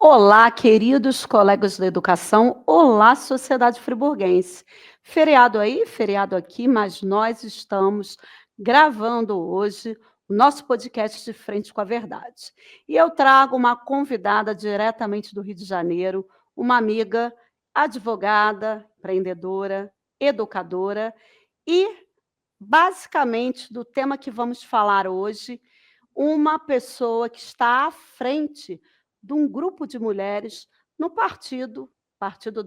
Olá, queridos colegas da educação. Olá, sociedade friburguense. Feriado aí, feriado aqui, mas nós estamos gravando hoje o nosso podcast de Frente com a Verdade. E eu trago uma convidada diretamente do Rio de Janeiro, uma amiga, advogada, empreendedora, educadora e, basicamente, do tema que vamos falar hoje, uma pessoa que está à frente de um grupo de mulheres no partido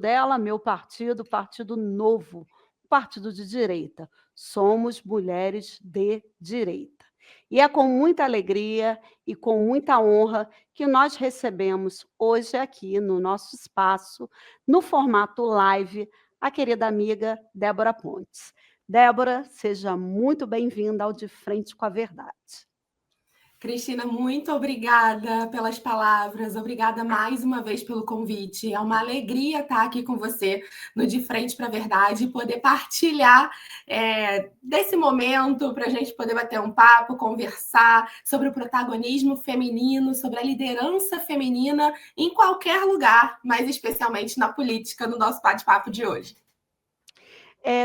dela, meu partido, Partido Novo, partido de direita. Somos mulheres de direita. E é com muita alegria e com muita honra que nós recebemos hoje aqui no nosso espaço, no formato live, a querida amiga Débora Pontes. Débora, seja muito bem-vinda ao De Frente com a Verdade. Cristina, muito obrigada pelas palavras, obrigada mais uma vez pelo convite. É uma alegria estar aqui com você no De Frente para a Verdade e poder partilhar desse momento para a gente poder bater um papo, conversar sobre o protagonismo feminino, sobre a liderança feminina em qualquer lugar, mas especialmente na política, no nosso bate-papo de hoje.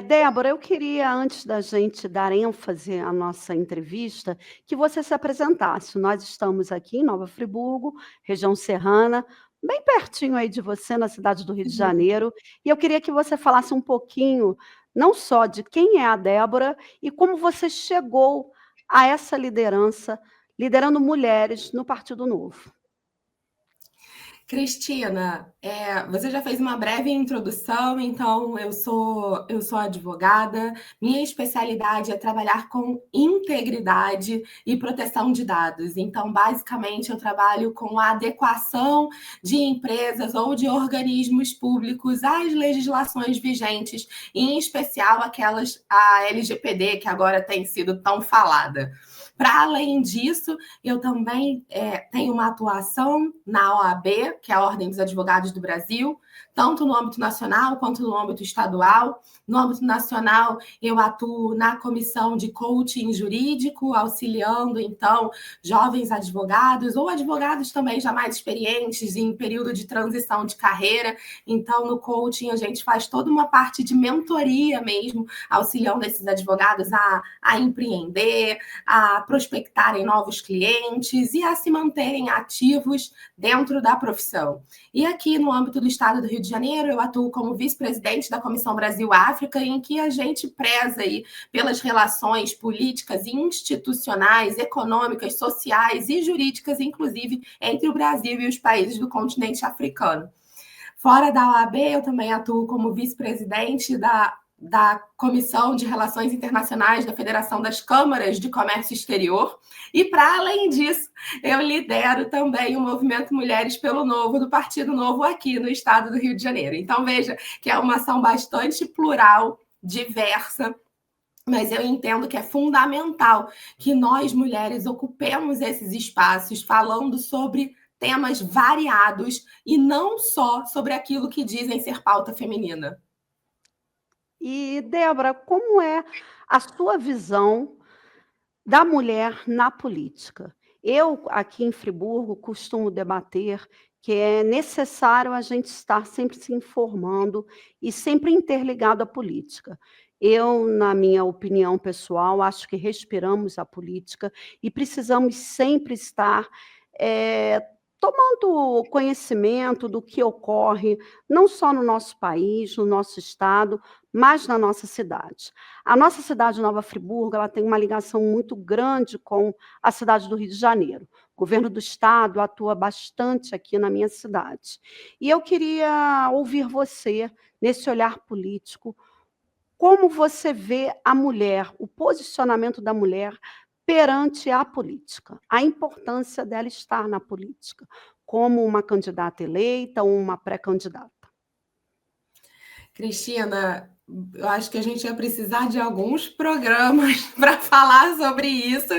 Débora, eu queria, antes da gente dar ênfase à nossa entrevista, que você se apresentasse. Nós estamos aqui em Nova Friburgo, região serrana, bem pertinho aí de você, na cidade do Rio de Janeiro, e eu queria que você falasse um pouquinho, não só de quem é a Débora e como você chegou a essa liderança, liderando mulheres no Partido Novo. Cristina, você já fez uma breve introdução, então eu sou advogada. Minha especialidade é trabalhar com integridade e proteção de dados. Então, basicamente, eu trabalho com a adequação de empresas ou de organismos públicos às legislações vigentes, em especial aquelas, a LGPD, que agora tem sido tão falada. Para além disso, eu também tenho uma atuação na OAB, que é a Ordem dos Advogados do Brasil, tanto no âmbito nacional quanto no âmbito estadual. No âmbito nacional, eu atuo na comissão de coaching jurídico, auxiliando, então, jovens advogados ou advogados também já mais experientes em período de transição de carreira. Então, no coaching, a gente faz toda uma parte de mentoria mesmo, auxiliando esses advogados a empreender, a prospectarem novos clientes e a se manterem ativos dentro da profissão. E aqui no âmbito do Estado do Rio de Janeiro, eu atuo como vice-presidente da Comissão Brasil-África, em que a gente preza aí pelas relações políticas e institucionais, econômicas, sociais e jurídicas, inclusive entre o Brasil e os países do continente africano. Fora da OAB, eu também atuo como vice-presidente da Comissão de Relações Internacionais da Federação das Câmaras de Comércio Exterior. E, para além disso, eu lidero também o movimento Mulheres pelo Novo, do Partido Novo, aqui no estado do Rio de Janeiro. Então, veja que é uma ação bastante plural, diversa, mas eu entendo que é fundamental que nós, mulheres, ocupemos esses espaços falando sobre temas variados e não só sobre aquilo que dizem ser pauta feminina. E, Débora, como é a sua visão da mulher na política? Eu, aqui em Friburgo, costumo debater que é necessário a gente estar sempre se informando e sempre interligado à política. Eu, na minha opinião pessoal, acho que respiramos a política e precisamos sempre estar eh, tomando conhecimento do que ocorre, não só no nosso país, no nosso estado, mas na nossa cidade. A nossa cidade de Nova Friburgo, ela tem uma ligação muito grande com a cidade do Rio de Janeiro. O governo do estado atua bastante aqui na minha cidade. E eu queria ouvir você, nesse olhar político, como você vê a mulher, o posicionamento da mulher perante a política, a importância dela estar na política, como uma candidata eleita ou uma pré-candidata. Cristina, eu acho que a gente ia precisar de alguns programas para falar sobre isso,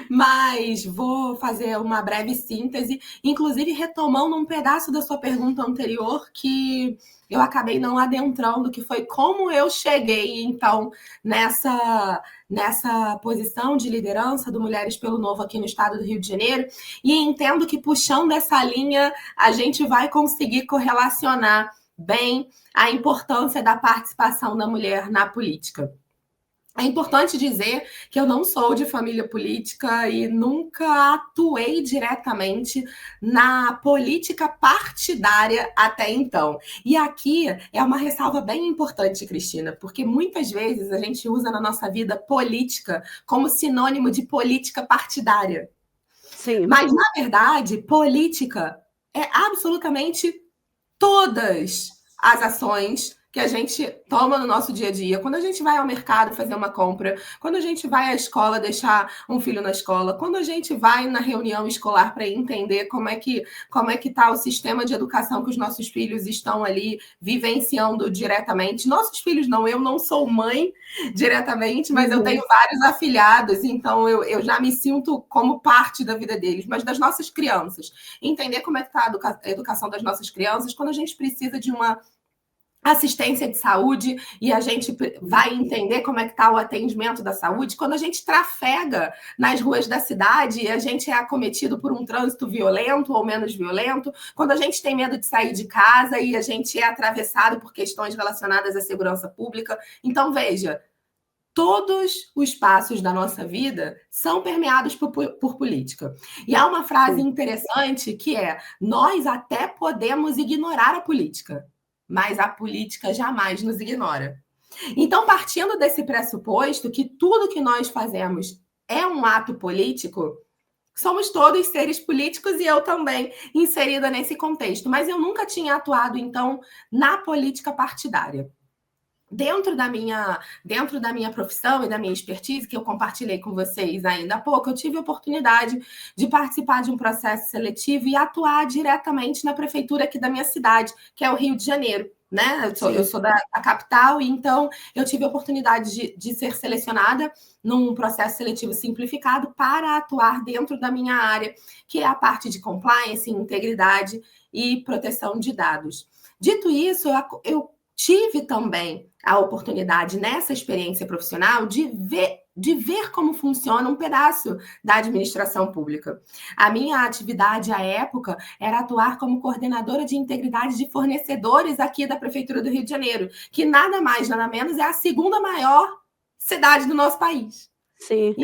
mas vou fazer uma breve síntese, inclusive retomando um pedaço da sua pergunta anterior, que eu acabei não adentrando, que foi como eu cheguei, então, nessa posição de liderança do Mulheres pelo Novo aqui no estado do Rio de Janeiro, e entendo que puxando essa linha, a gente vai conseguir correlacionar bem a importância da participação da mulher na política. É importante dizer que eu não sou de família política e nunca atuei diretamente na política partidária até então. E aqui é uma ressalva bem importante, Cristina, porque muitas vezes a gente usa na nossa vida política como sinônimo de política partidária. Sim. Mas, na verdade, política é absolutamente todas as ações que a gente toma no nosso dia a dia. Quando a gente vai ao mercado fazer uma compra, quando a gente vai à escola deixar um filho na escola, quando a gente vai na reunião escolar para entender como é que está o sistema de educação que os nossos filhos estão ali vivenciando diretamente. Nossos filhos não, eu não sou mãe diretamente, mas eu tenho vários afilhados, então eu já me sinto como parte da vida deles, mas das nossas crianças. Entender como é que está a educação das nossas crianças, quando a gente precisa de uma assistência de saúde e a gente vai entender como é que está o atendimento da saúde. Quando a gente trafega nas ruas da cidade e a gente é acometido por um trânsito violento ou menos violento, quando a gente tem medo de sair de casa e a gente é atravessado por questões relacionadas à segurança pública. Então, veja, todos os passos da nossa vida são permeados por política. E há uma frase interessante que é: nós até podemos ignorar a política, mas a política jamais nos ignora. Então, partindo desse pressuposto que tudo que nós fazemos é um ato político, somos todos seres políticos e eu também inserida nesse contexto. Mas eu nunca tinha atuado, então, na política partidária. Dentro da minha profissão e da minha expertise, que eu compartilhei com vocês ainda há pouco, eu tive a oportunidade de participar de um processo seletivo e atuar diretamente na prefeitura aqui da minha cidade, que é o Rio de Janeiro. Né? Eu sou da capital, e então eu tive a oportunidade de ser selecionada num processo seletivo simplificado para atuar dentro da minha área, que é a parte de compliance, integridade e proteção de dados. Dito isso, eu tive também a oportunidade, nessa experiência profissional, de ver como funciona um pedaço da administração pública. A minha atividade à época era atuar como coordenadora de integridade de fornecedores aqui da Prefeitura do Rio de Janeiro, que nada mais, nada menos é a segunda maior cidade do nosso país. Sim.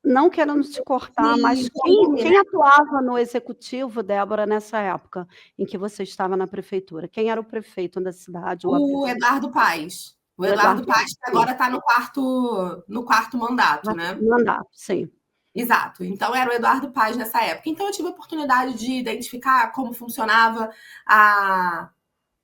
Não querendo te cortar, mas quem atuava no executivo, Débora, nessa época em que você estava na prefeitura? Quem era o prefeito da cidade? O Eduardo Paes. O Eduardo Paes, que agora está no quarto mandato, né? Mandato, sim. Exato. Então, era o Eduardo Paes nessa época. Então, eu tive a oportunidade de identificar como funcionava a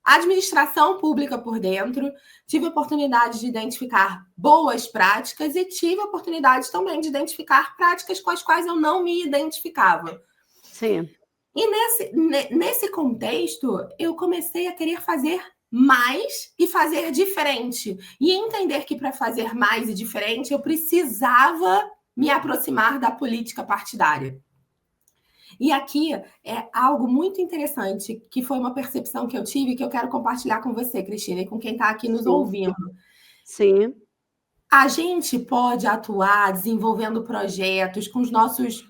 administração pública por dentro, tive a oportunidade de identificar boas práticas e tive a oportunidade também de identificar práticas com as quais eu não me identificava. Sim. E nesse contexto, eu comecei a querer fazer mais e fazer diferente. E entender que para fazer mais e diferente, eu precisava me aproximar da política partidária. E aqui é algo muito interessante, que foi uma percepção que eu tive, que eu quero compartilhar com você, Cristina, e com quem está aqui nos ouvindo. Sim. A gente pode atuar desenvolvendo projetos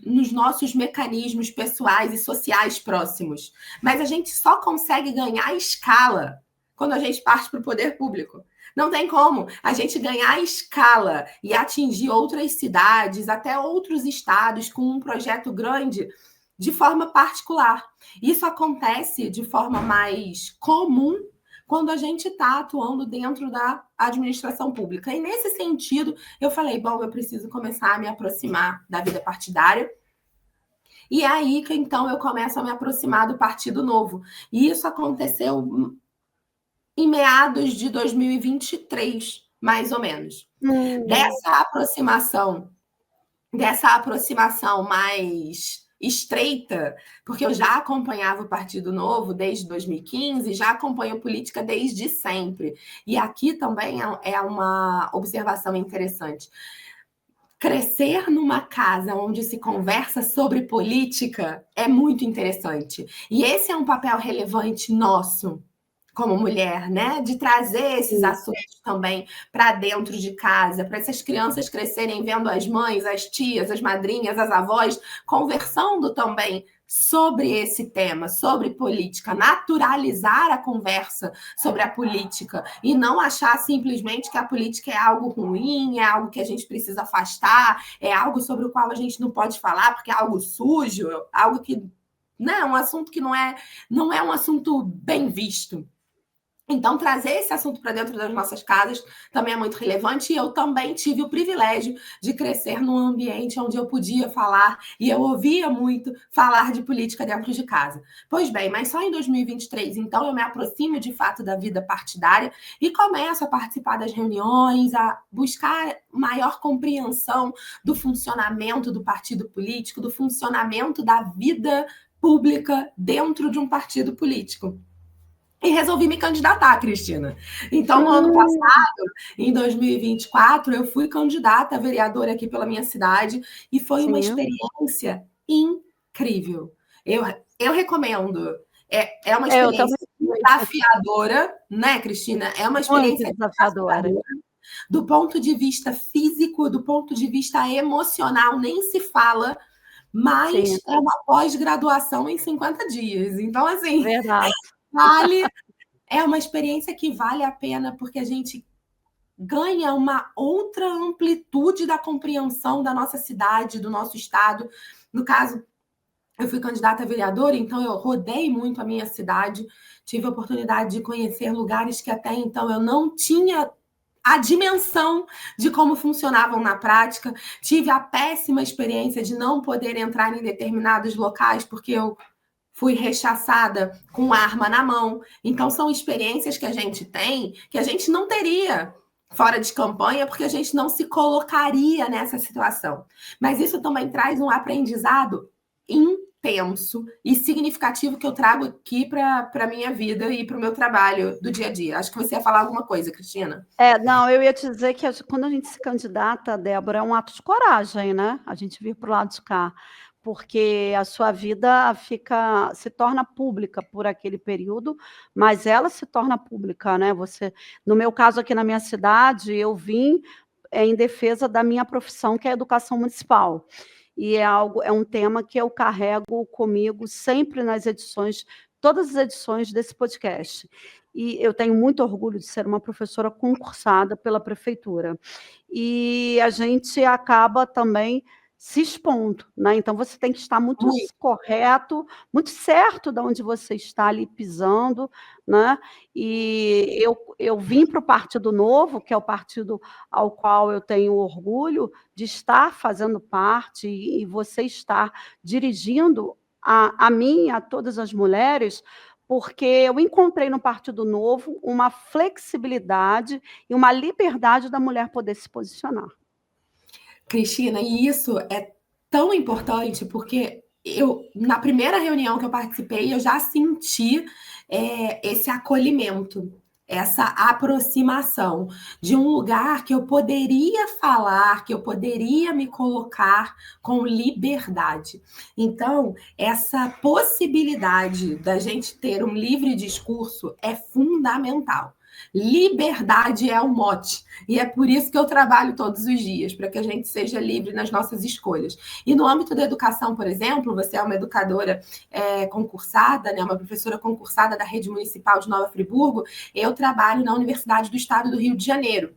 nos nossos mecanismos pessoais e sociais próximos, mas a gente só consegue ganhar escala quando a gente parte para o poder público. Não tem como a gente ganhar escala e atingir outras cidades, até outros estados, com um projeto grande, de forma particular. Isso acontece de forma mais comum quando a gente está atuando dentro da administração pública. E nesse sentido, eu falei, bom, eu preciso começar a me aproximar da vida partidária. E é aí que, então, eu começo a me aproximar do Partido Novo. E isso aconteceu em meados de 2023, mais ou menos. Dessa aproximação mais estreita, porque eu já acompanhava o Partido Novo desde 2015, já acompanho política desde sempre. E aqui também é uma observação interessante. Crescer numa casa onde se conversa sobre política é muito interessante. E esse é um papel relevante nosso como mulher, né? De trazer esses assuntos também para dentro de casa, para essas crianças crescerem vendo as mães, as tias, as madrinhas, as avós, conversando também sobre esse tema, sobre política, naturalizar a conversa sobre a política e não achar simplesmente que a política é algo ruim, é algo que a gente precisa afastar, é algo sobre o qual a gente não pode falar porque é algo sujo, algo que, né, um assunto que não é um assunto bem visto. Então, trazer esse assunto para dentro das nossas casas também é muito relevante. E eu também tive o privilégio de crescer num ambiente onde eu podia falar e eu ouvia muito falar de política dentro de casa. Pois bem, mas só em 2023, então, eu me aproximo de fato da vida partidária e começo a participar das reuniões, a buscar maior compreensão do funcionamento do partido político, do funcionamento da vida pública dentro de um partido político. E resolvi me candidatar, Cristina. Então, no ano passado, em 2024, eu fui candidata a vereadora aqui pela minha cidade e foi uma experiência incrível. Eu recomendo. É uma experiência desafiadora, né, Cristina? É uma experiência muito desafiadora. Do ponto de vista físico, do ponto de vista emocional, nem se fala, mas é uma pós-graduação em 50 dias. Então, assim, verdade. É uma experiência que vale a pena, porque a gente ganha uma outra amplitude da compreensão da nossa cidade, do nosso estado. No caso, eu fui candidata a vereadora, então eu rodei muito a minha cidade, tive a oportunidade de conhecer lugares que até então eu não tinha a dimensão de como funcionavam na prática. Tive a péssima experiência de não poder entrar em determinados locais, porque eu fui rechaçada com arma na mão. Então, são experiências que a gente tem que a gente não teria fora de campanha, porque a gente não se colocaria nessa situação. Mas isso também traz um aprendizado intenso e significativo que eu trago aqui para a minha vida e para o meu trabalho do dia a dia. Acho que você ia falar alguma coisa, Cristina. Não, eu ia te dizer que quando a gente se candidata, Débora, é um ato de coragem, né? A gente vir para o lado de cá, porque a sua vida se torna pública por aquele período, mas ela se torna pública, né? No meu caso aqui na minha cidade, eu vim em defesa da minha profissão, que é a educação municipal. E é um tema que eu carrego comigo sempre todas as edições desse podcast. E eu tenho muito orgulho de ser uma professora concursada pela prefeitura. E a gente acaba também se expondo, né? Então, você tem que estar muito correto, muito certo de onde você está ali pisando, né? E eu vim para o Partido Novo, que é o partido ao qual eu tenho orgulho de estar fazendo parte e você estar dirigindo a mim, a todas as mulheres, porque eu encontrei no Partido Novo uma flexibilidade e uma liberdade da mulher poder se posicionar. Cristina, e isso é tão importante porque na primeira reunião que eu participei, eu já senti esse acolhimento, essa aproximação de um lugar que eu poderia falar, que eu poderia me colocar com liberdade. Então, essa possibilidade da gente ter um livre discurso é fundamental. Liberdade é o mote. E é por isso que eu trabalho todos os dias, para que a gente seja livre nas nossas escolhas. E no âmbito da educação, por exemplo, você é uma educadora concursada, né, uma professora concursada da Rede Municipal de Nova Friburgo. Eu trabalho na Universidade do Estado do Rio de Janeiro.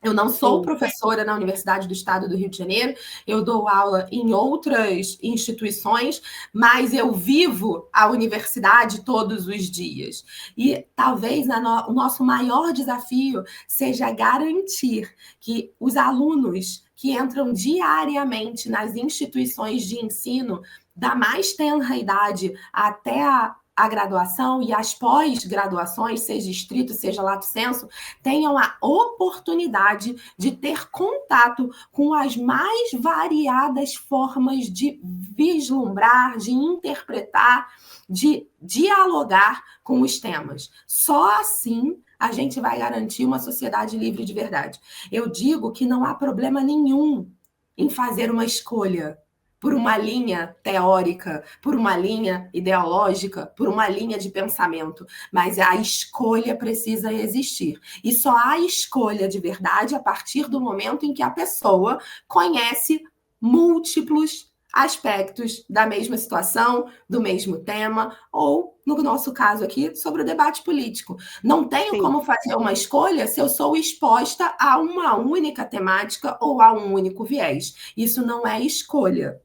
Eu não sou professora na Universidade do Estado do Rio de Janeiro, eu dou aula em outras instituições, mas eu vivo a universidade todos os dias. E talvez o nosso maior desafio seja garantir que os alunos que entram diariamente nas instituições de ensino, da mais tenra idade até a a graduação e as pós-graduações, seja estrito, seja lato sensu, tenham a oportunidade de ter contato com as mais variadas formas de vislumbrar, de interpretar, de dialogar com os temas. Só assim a gente vai garantir uma sociedade livre de verdade. Eu digo que não há problema nenhum em fazer uma escolha por uma linha teórica, por uma linha ideológica, por uma linha de pensamento, mas a escolha precisa existir. E só há escolha de verdade a partir do momento em que a pessoa conhece múltiplos aspectos da mesma situação, do mesmo tema, ou, no nosso caso aqui, sobre o debate político. Não tenho Sim. como fazer uma escolha se eu sou exposta a uma única temática ou a um único viés. Isso não é escolha.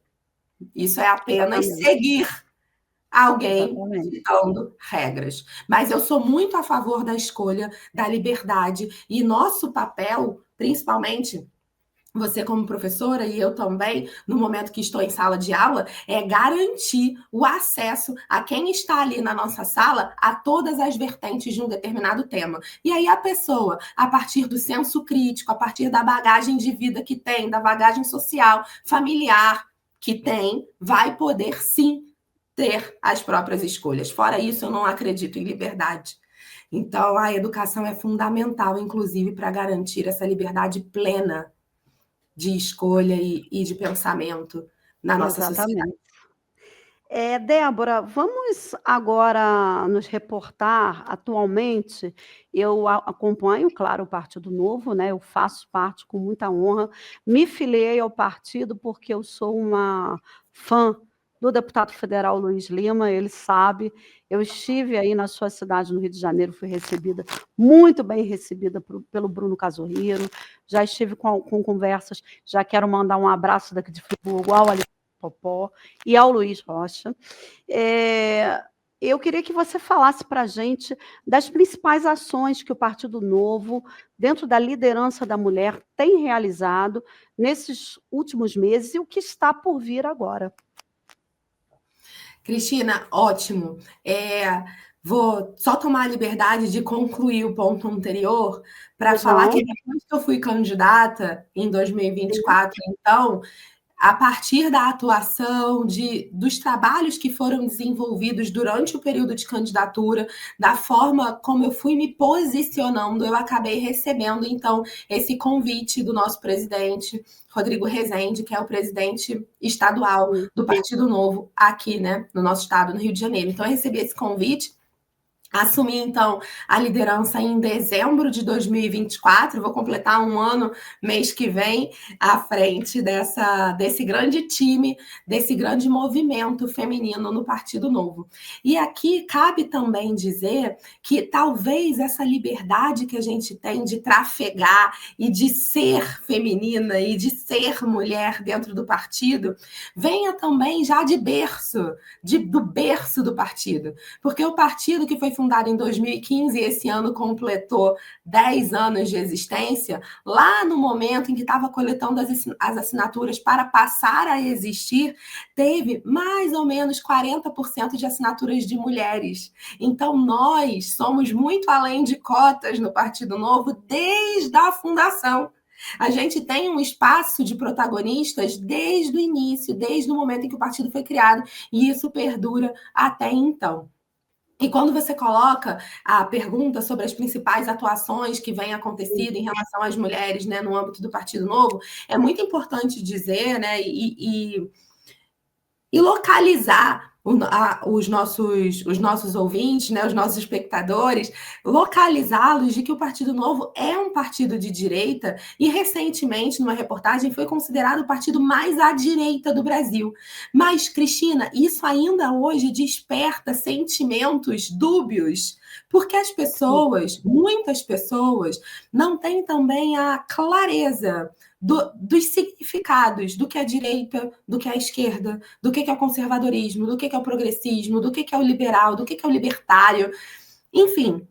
Isso é apenas seguir alguém ditando regras. Mas eu sou muito a favor da escolha, da liberdade, e nosso papel, principalmente você como professora e eu também, no momento que estou em sala de aula, é garantir o acesso a quem está ali na nossa sala a todas as vertentes de um determinado tema. E aí a pessoa, a partir do senso crítico, a partir da bagagem de vida que tem, da bagagem social, familiar que tem, vai poder sim ter as próprias escolhas. Fora isso, eu não acredito em liberdade. Então, a educação é fundamental, inclusive, para garantir essa liberdade plena de escolha e de pensamento na nossa sociedade. Débora, vamos agora nos reportar atualmente. Eu acompanho, claro, o Partido Novo, né? Eu faço parte com muita honra. Me filiei ao partido porque eu sou uma fã do deputado federal Luiz Lima, ele sabe. Eu estive aí na sua cidade, no Rio de Janeiro, fui recebida, muito bem recebida pelo Bruno Casorriero. Já estive com conversas, já quero mandar um abraço daqui de Friburgo ao Popó e ao Luiz Rocha. Eu queria que você falasse para a gente das principais ações que o Partido Novo, dentro da liderança da mulher, tem realizado nesses últimos meses e o que está por vir agora. Cristina, ótimo. Vou só tomar a liberdade de concluir o ponto anterior para falar que depois que eu fui candidata em 2024, então, a partir da atuação dos trabalhos que foram desenvolvidos durante o período de candidatura, da forma como eu fui me posicionando, eu acabei recebendo, então, esse convite do nosso presidente, Rodrigo Rezende, que é o presidente estadual do Partido Novo aqui, né, no nosso estado, no Rio de Janeiro. Então, eu recebi esse convite. Assumi, então, a liderança em dezembro de 2024, vou completar um ano mês que vem à frente desse grande time, desse grande movimento feminino no Partido Novo. E aqui cabe também dizer que talvez essa liberdade que a gente tem de trafegar e de ser feminina e de ser mulher dentro do partido, venha também já de berço, do berço do partido. Porque o partido que foi fundado em 2015 e esse ano completou 10 anos de existência, lá no momento em que estava coletando as assinaturas para passar a existir, teve mais ou menos 40% de assinaturas de mulheres. Então, nós somos muito além de cotas no Partido Novo desde a fundação. A gente tem um espaço de protagonistas desde o início, desde o momento em que o partido foi criado, e isso perdura até então. E quando você coloca a pergunta sobre as principais atuações que vêm acontecendo em relação às mulheres, né, no âmbito do Partido Novo, é muito importante dizer, né, e localizar os nossos ouvintes, né, os nossos espectadores, localizá-los de que o Partido Novo é um partido de direita e, recentemente, numa reportagem, foi considerado o partido mais à direita do Brasil. Mas, Cristina, isso ainda hoje desperta sentimentos dúbios, porque as pessoas, muitas pessoas, não têm também a clareza dos significados do que é a direita, do que é a esquerda, do que é o conservadorismo, do que é o progressismo, do que é o liberal, do que é o libertário. Enfim,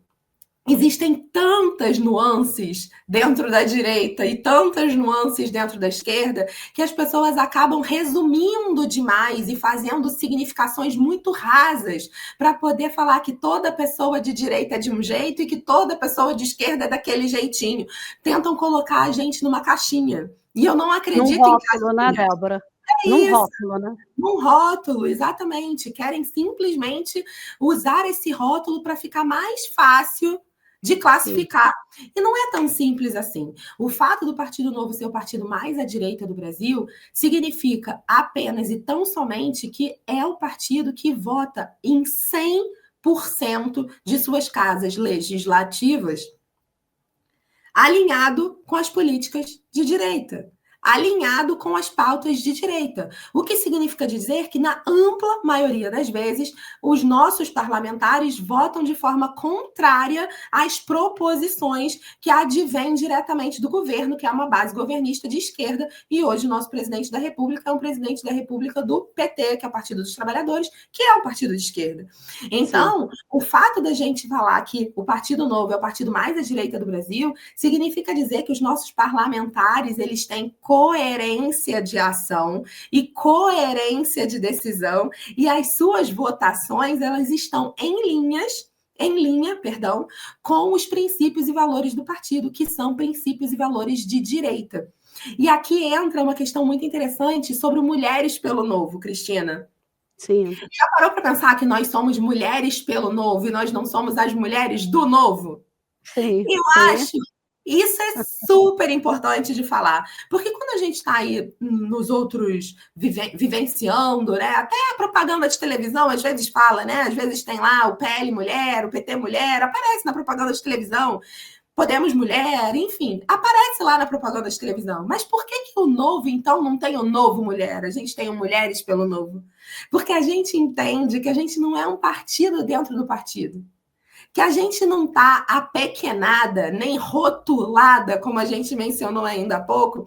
existem tantas nuances dentro da direita e tantas nuances dentro da esquerda que as pessoas acabam resumindo demais e fazendo significações muito rasas para poder falar que toda pessoa de direita é de um jeito e que toda pessoa de esquerda é daquele jeitinho. Tentam colocar a gente numa caixinha. E eu não Num acredito em rótulo, né, caixinha. Débora? É Num isso. rótulo, né? Num rótulo, exatamente. Querem simplesmente usar esse rótulo para ficar mais fácil de classificar. Sim. E não é tão simples assim. O fato do Partido Novo ser o partido mais à direita do Brasil significa apenas e tão somente que é o partido que vota em 100% de suas casas legislativas alinhado com as políticas de direita, alinhado com as pautas de direita. O que significa dizer que, na ampla maioria das vezes, os nossos parlamentares votam de forma contrária às proposições que advêm diretamente do governo, que é uma base governista de esquerda, e hoje o nosso presidente da República é um presidente da República do PT, que é o Partido dos Trabalhadores, que é um partido de esquerda. Então, sim, o fato da gente falar que o Partido Novo é o partido mais à direita do Brasil significa dizer que os nossos parlamentares, eles têm coerência de ação e coerência de decisão, e as suas votações, elas estão em linha, com os princípios e valores do partido, que são princípios e valores de direita. E aqui entra uma questão muito interessante sobre Mulheres pelo Novo, Cristina. Sim. Já parou para pensar que nós somos mulheres pelo novo e nós não somos as mulheres do novo? Sim. Eu acho isso é super importante de falar, porque quando a gente está aí nos outros vivenciando, né? Até a propaganda de televisão às vezes fala, né? Às vezes tem lá o PL Mulher, o PT Mulher, aparece na propaganda de televisão. Podemos Mulher, enfim, aparece lá na propaganda de televisão. Mas por que o Novo, então, não tem o Novo Mulher? A gente tem o Mulheres pelo Novo. Porque a gente entende que a gente não é um partido dentro do partido. Que a gente não está apequenada, nem rotulada, como a gente mencionou ainda há pouco,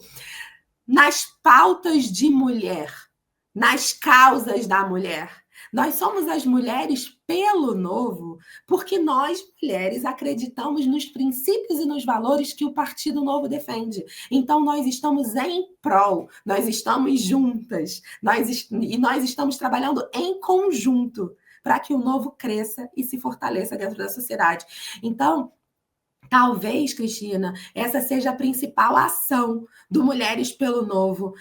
nas pautas de mulher, nas causas da mulher. Nós somos as mulheres pelo novo, porque nós, mulheres, acreditamos nos princípios e nos valores que o Partido Novo defende. Então, nós estamos em prol, nós estamos juntas, nós estamos trabalhando em conjunto para que o novo cresça e se fortaleça dentro da sociedade. Então, talvez, Cristina, essa seja a principal ação do Mulheres pelo Novo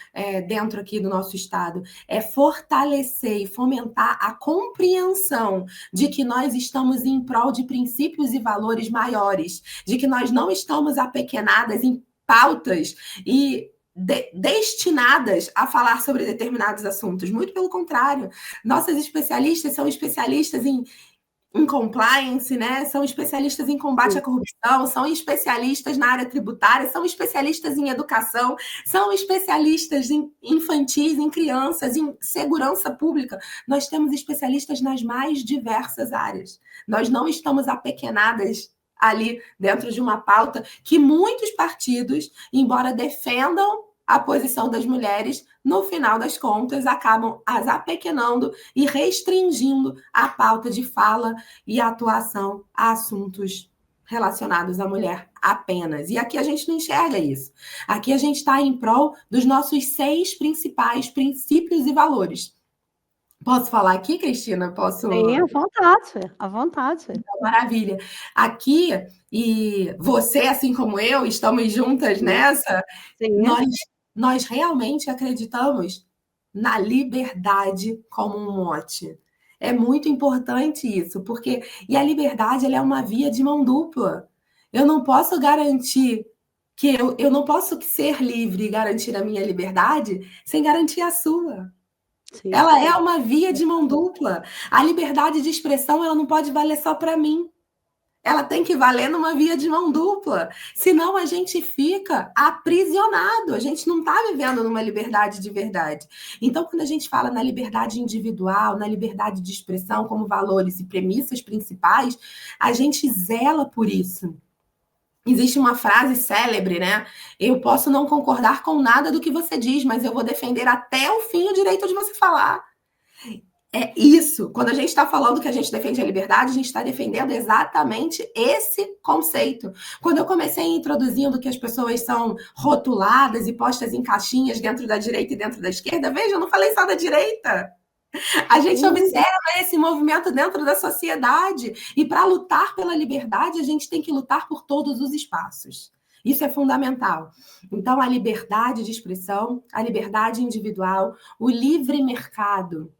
dentro aqui do nosso estado, é fortalecer e fomentar a compreensão de que nós estamos em prol de princípios e valores maiores, de que nós não estamos apequenadas em pautas e destinadas a falar sobre determinados assuntos. Muito pelo contrário, nossas especialistas são especialistas em compliance, né? São especialistas em combate à corrupção, são especialistas na área tributária, são especialistas em educação, são especialistas em infantis, em crianças, em segurança pública. Nós temos especialistas nas mais diversas áreas. Nós não estamos apequenadas ali dentro de uma pauta que muitos partidos, embora defendam a posição das mulheres, no final das contas, acabam as apequenando e restringindo a pauta de fala e atuação a assuntos relacionados à mulher apenas. E aqui a gente não enxerga isso. Aqui a gente está em prol dos nossos 6 principais princípios e valores. Posso falar aqui, Cristina? Posso? Sim, à vontade, à vontade. Então, maravilha. Aqui, e você, assim como eu, estamos juntas nessa, Sim. Nós realmente acreditamos na liberdade como um mote. É muito importante isso, porque e a liberdade ela é uma via de mão dupla. Eu não posso garantir que eu não posso ser livre e garantir a minha liberdade sem garantir a sua. Sim. Ela é uma via de mão dupla. A liberdade de expressão ela não pode valer só para mim. Ela tem que valer numa via de mão dupla. Senão a gente fica aprisionado. A gente não está vivendo numa liberdade de verdade. Então, quando a gente fala na liberdade individual, na liberdade de expressão como valores e premissas principais, a gente zela por isso. Existe uma frase célebre, né? Eu posso não concordar com nada do que você diz, mas eu vou defender até o fim o direito de você falar. É isso. Quando a gente está falando que a gente defende a liberdade, a gente está defendendo exatamente esse conceito. Quando eu comecei introduzindo que as pessoas são rotuladas e postas em caixinhas dentro da direita e dentro da esquerda, veja, eu não falei só da direita. A gente observa esse movimento dentro da sociedade. E para lutar pela liberdade, a gente tem que lutar por todos os espaços. Isso é fundamental. Então, a liberdade de expressão, a liberdade individual, o livre mercado.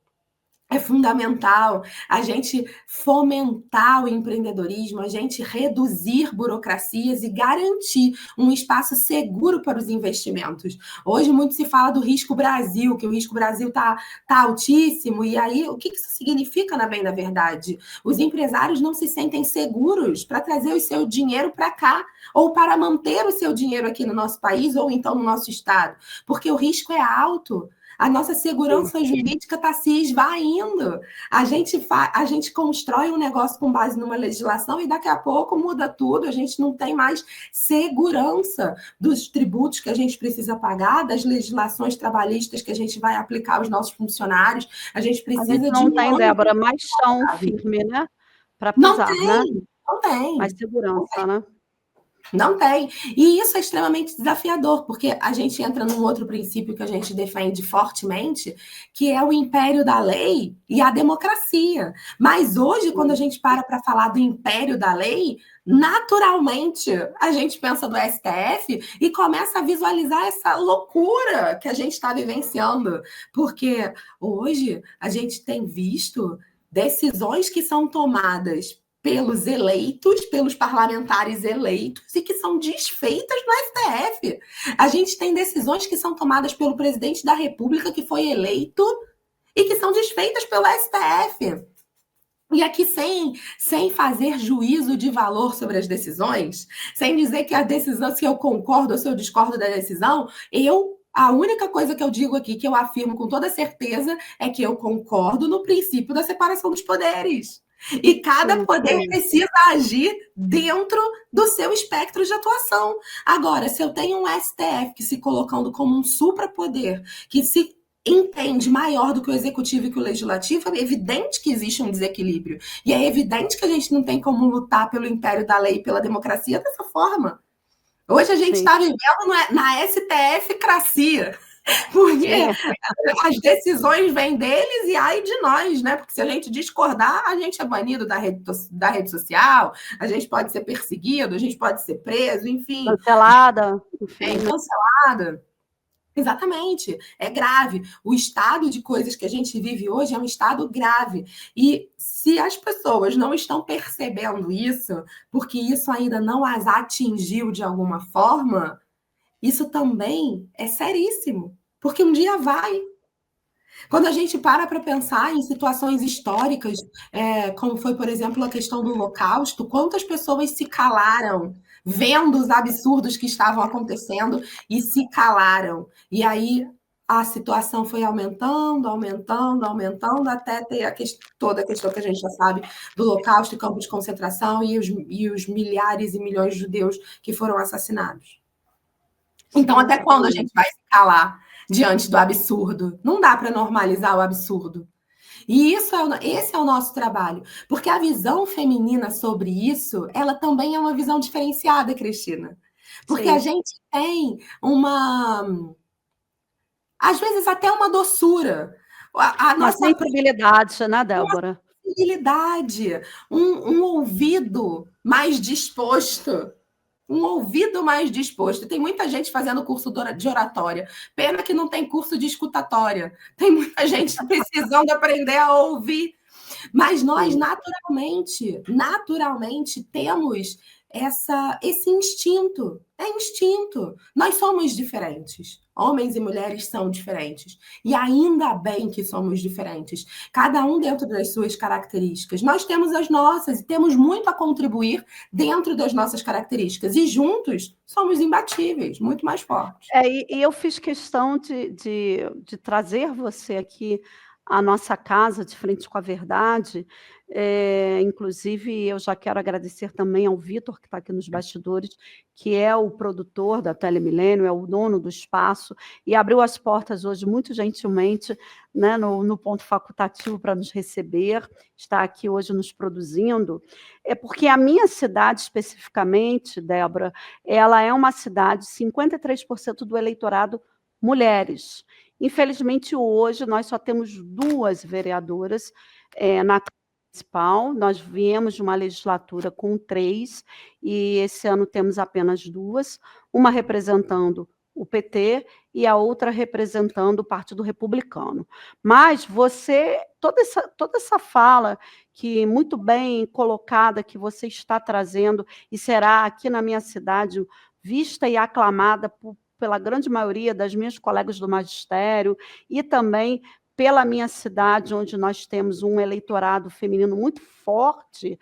É fundamental a gente fomentar o empreendedorismo, a gente reduzir burocracias e garantir um espaço seguro para os investimentos. Hoje muito se fala do risco Brasil, que o risco Brasil tá altíssimo, e aí o que isso significa na bem da verdade? Os empresários não se sentem seguros para trazer o seu dinheiro para cá, ou para manter o seu dinheiro aqui no nosso país, ou então no nosso estado, porque o risco é alto. A nossa segurança jurídica está se esvaindo. A gente constrói um negócio com base numa legislação e daqui a pouco muda tudo. A gente não tem mais segurança dos tributos que a gente precisa pagar, das legislações trabalhistas que a gente vai aplicar aos nossos funcionários. A gente precisa de... Não tem, Débora, mais chão firme, né? Para pisar, né? Não tem. Mais segurança, né? Não tem. E isso é extremamente desafiador, porque a gente entra num outro princípio que a gente defende fortemente, que é o império da lei e a democracia. Mas hoje, quando a gente para falar do império da lei, naturalmente a gente pensa do STF e começa a visualizar essa loucura que a gente está vivenciando. Porque hoje a gente tem visto decisões que são tomadas pelos eleitos, pelos parlamentares eleitos, e que são desfeitas no STF. A gente tem decisões que são tomadas pelo presidente da República, que foi eleito, e que são desfeitas pelo STF. E aqui, sem fazer juízo de valor sobre as decisões, sem dizer que a decisão, se eu concordo ou se eu discordo da decisão, a única coisa que eu digo aqui, que eu afirmo com toda certeza, é que eu concordo no princípio da separação dos poderes. E cada poder precisa agir dentro do seu espectro de atuação. Agora, se eu tenho um STF que se colocando como um suprapoder, que se entende maior do que o executivo e que o legislativo, é evidente que existe um desequilíbrio. E é evidente que a gente não tem como lutar pelo império da lei e pela democracia dessa forma. Hoje a gente está vivendo na STF-cracia. Porque as decisões vêm deles e ai de nós, né? Porque se a gente discordar, a gente é banido da rede social, a gente pode ser perseguido, a gente pode ser preso, enfim. Cancelada. Enfim. Cancelada. Exatamente, é grave. O estado de coisas que a gente vive hoje é um estado grave. E se as pessoas não estão percebendo isso, porque isso ainda não as atingiu de alguma forma, isso também é seríssimo, porque um dia vai. Quando a gente para pensar em situações históricas, como foi, por exemplo, a questão do Holocausto, quantas pessoas se calaram vendo os absurdos que estavam acontecendo e se calaram. E aí a situação foi aumentando, até ter toda a questão que a gente já sabe do Holocausto e campo de concentração e os milhares e milhões de judeus que foram assassinados. Então, até quando a gente vai se calar diante do absurdo? Não dá para normalizar o absurdo. E esse é o nosso trabalho. Porque a visão feminina sobre isso, ela também é uma visão diferenciada, Cristina. Porque a gente tem às vezes até uma doçura. Uma sensibilidade, né, Débora? Uma sensibilidade, um ouvido mais disposto. Tem muita gente fazendo curso de oratória. Pena que não tem curso de escutatória. Tem muita gente precisando aprender a ouvir. Mas nós, naturalmente, temos esse instinto. É instinto. Nós somos diferentes. Homens e mulheres são diferentes. E ainda bem que somos diferentes. Cada um dentro das suas características. Nós temos as nossas e temos muito a contribuir dentro das nossas características. E juntos somos imbatíveis, muito mais fortes. E eu fiz questão de trazer você aqui a nossa casa de frente com a verdade. Inclusive, eu já quero agradecer também ao Vitor, que está aqui nos bastidores, que é o produtor da Telemilênio, é o dono do espaço, e abriu as portas hoje muito gentilmente, né, no ponto facultativo para nos receber, está aqui hoje nos produzindo. É porque a minha cidade, especificamente, Débora, ela é uma cidade, 53% do eleitorado mulheres. Infelizmente, hoje, nós só temos 2 vereadoras, na Câmara Municipal. Nós viemos de uma legislatura com 3, e esse ano temos apenas 2, uma representando o PT e a outra representando o Partido Republicano. Mas você, toda essa fala que muito bem colocada, que você está trazendo, e será aqui na minha cidade vista e aclamada pela grande maioria das minhas colegas do magistério, e também pela minha cidade, onde nós temos um eleitorado feminino muito forte,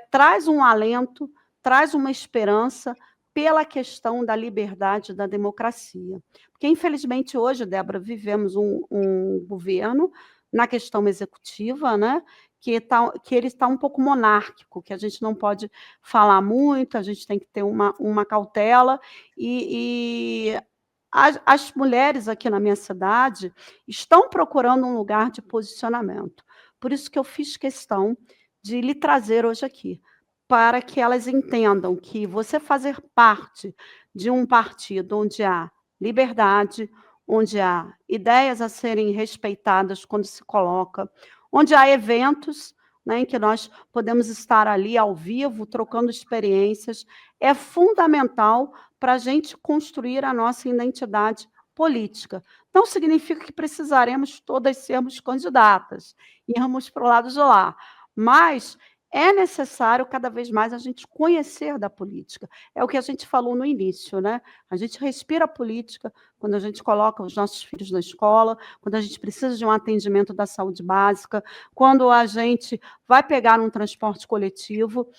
traz um alento, traz uma esperança pela questão da liberdade e da democracia. Porque, infelizmente, hoje, Débora, vivemos um governo na questão executiva, né, que ele está um pouco monárquico, que a gente não pode falar muito, a gente tem que ter uma cautela, e as mulheres aqui na minha cidade estão procurando um lugar de posicionamento. Por isso que eu fiz questão de lhe trazer hoje aqui, para que elas entendam que você fazer parte de um partido onde há liberdade, onde há ideias a serem respeitadas quando se coloca, onde há eventos, né, em que nós podemos estar ali ao vivo, trocando experiências, é fundamental para a gente construir a nossa identidade política. Não significa que precisaremos todas sermos candidatas, irmos para o lado de lá, mas é necessário cada vez mais a gente conhecer da política. É o que a gente falou no início, né? A gente respira a política quando a gente coloca os nossos filhos na escola, quando a gente precisa de um atendimento da saúde básica, quando a gente vai pegar um transporte coletivo.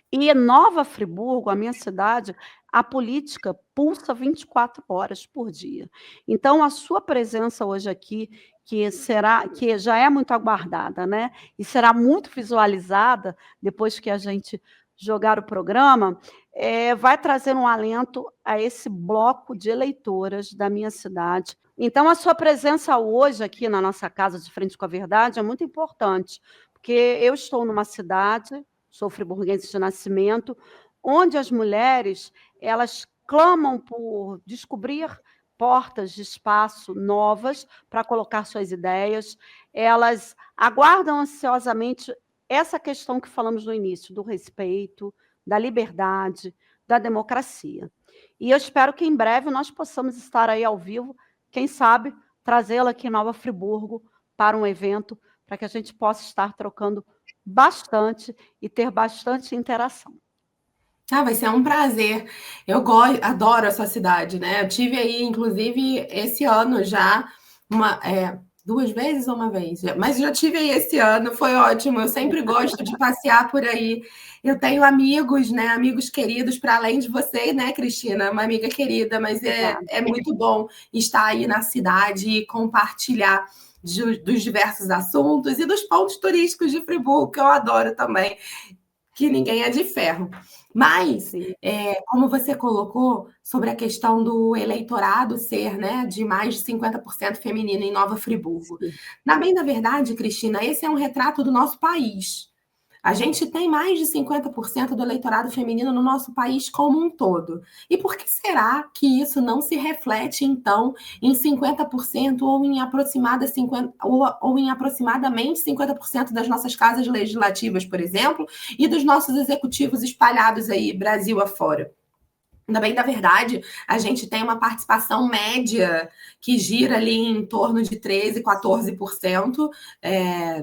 E em Nova Friburgo, a minha cidade, a política pulsa 24 horas por dia. Então, a sua presença hoje aqui, que já é muito aguardada, né, e será muito visualizada depois que a gente jogar o programa, vai trazer um alento a esse bloco de eleitoras da minha cidade. Então, a sua presença hoje aqui na nossa casa de frente com a verdade é muito importante, porque eu estou numa cidade, sou friburguense de nascimento, onde as mulheres, elas clamam por descobrir portas de espaço novas para colocar suas ideias, elas aguardam ansiosamente essa questão que falamos no início, do respeito, da liberdade, da democracia. E eu espero que em breve nós possamos estar aí ao vivo, quem sabe trazê-la aqui em Nova Friburgo para um evento, para que a gente possa estar trocando bastante e ter bastante interação. Ah, vai ser um prazer. Eu adoro a sua cidade, né? Eu tive aí, inclusive, esse ano já, 2 vezes ou uma vez? Mas já tive aí esse ano, foi ótimo. Eu sempre gosto de passear por aí. Eu tenho amigos, né? Amigos queridos, para além de você, né, Cristina? Uma amiga querida, mas é muito bom estar aí na cidade e compartilhar dos diversos assuntos e dos pontos turísticos de Friburgo, que eu adoro também, que ninguém é de ferro. Mas, como você colocou sobre a questão do eleitorado ser, né, de mais de 50% feminino em Nova Friburgo. Na bem da verdade, Cristina, esse é um retrato do nosso país. A gente tem mais de 50% do eleitorado feminino no nosso país como um todo. E por que será que isso não se reflete, então, em 50% ou em aproximadamente 50% das nossas casas legislativas, por exemplo, e dos nossos executivos espalhados aí, Brasil afora? Na bem da verdade, a gente tem uma participação média que gira ali em torno de 13%, 14%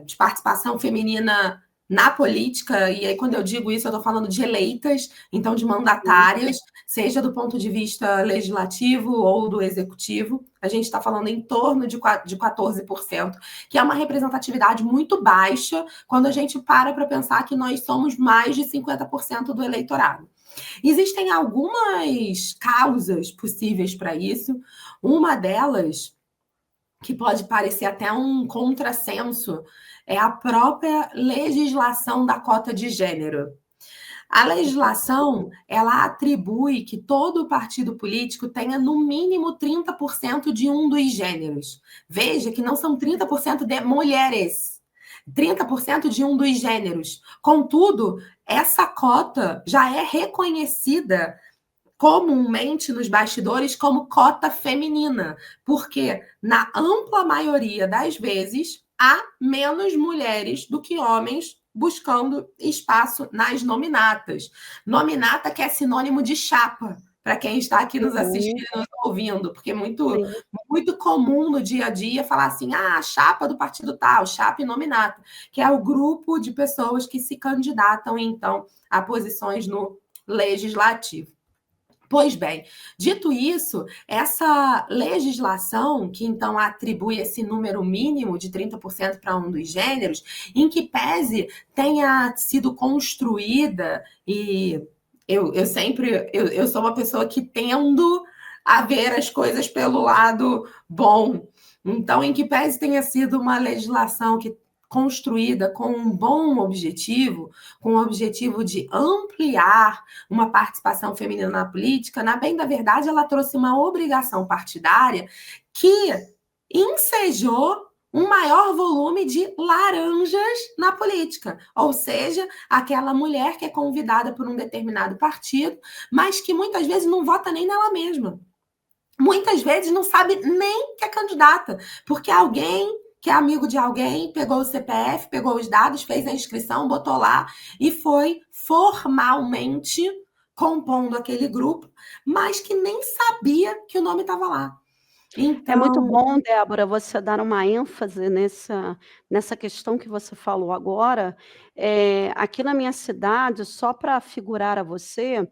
de participação feminina na política, e aí quando eu digo isso, eu estou falando de eleitas, então de mandatárias, seja do ponto de vista legislativo ou do executivo, a gente está falando em torno de 14%, que é uma representatividade muito baixa quando a gente para pensar que nós somos mais de 50% do eleitorado. Existem algumas causas possíveis para isso. Uma delas, que pode parecer até um contrassenso, é a própria legislação da cota de gênero. A legislação, ela atribui que todo partido político tenha no mínimo 30% de um dos gêneros. Veja que não são 30% de mulheres, 30% de um dos gêneros. Contudo, essa cota já é reconhecida comumente nos bastidores como cota feminina, porque na ampla maioria das vezes há menos mulheres do que homens buscando espaço nas nominatas. Nominata que é sinônimo de chapa, para quem está aqui nos assistindo e nos ouvindo, porque é muito comum no dia a dia falar assim, chapa do partido tal, chapa e nominata, que é o grupo de pessoas que se candidatam, então, a posições no legislativo. Pois bem, dito isso, essa legislação, que então atribui esse número mínimo de 30% para um dos gêneros, em que pese tenha sido construída, e eu sou uma pessoa que tendo a ver as coisas pelo lado bom. Então, em que pese tenha sido uma legislação que construída com um bom objetivo, com o objetivo de ampliar uma participação feminina na política, na bem da verdade, ela trouxe uma obrigação partidária que ensejou um maior volume de laranjas na política, ou seja, aquela mulher que é convidada por um determinado partido, mas que muitas vezes não vota nem nela mesma. Muitas vezes não sabe nem que é candidata, porque alguém que é amigo de alguém, pegou o CPF, pegou os dados, fez a inscrição, botou lá e foi formalmente compondo aquele grupo, mas que nem sabia que o nome estava lá. Então... É muito bom, Débora, você dar uma ênfase nessa questão que você falou agora. Aqui na minha cidade, só para figurar a você,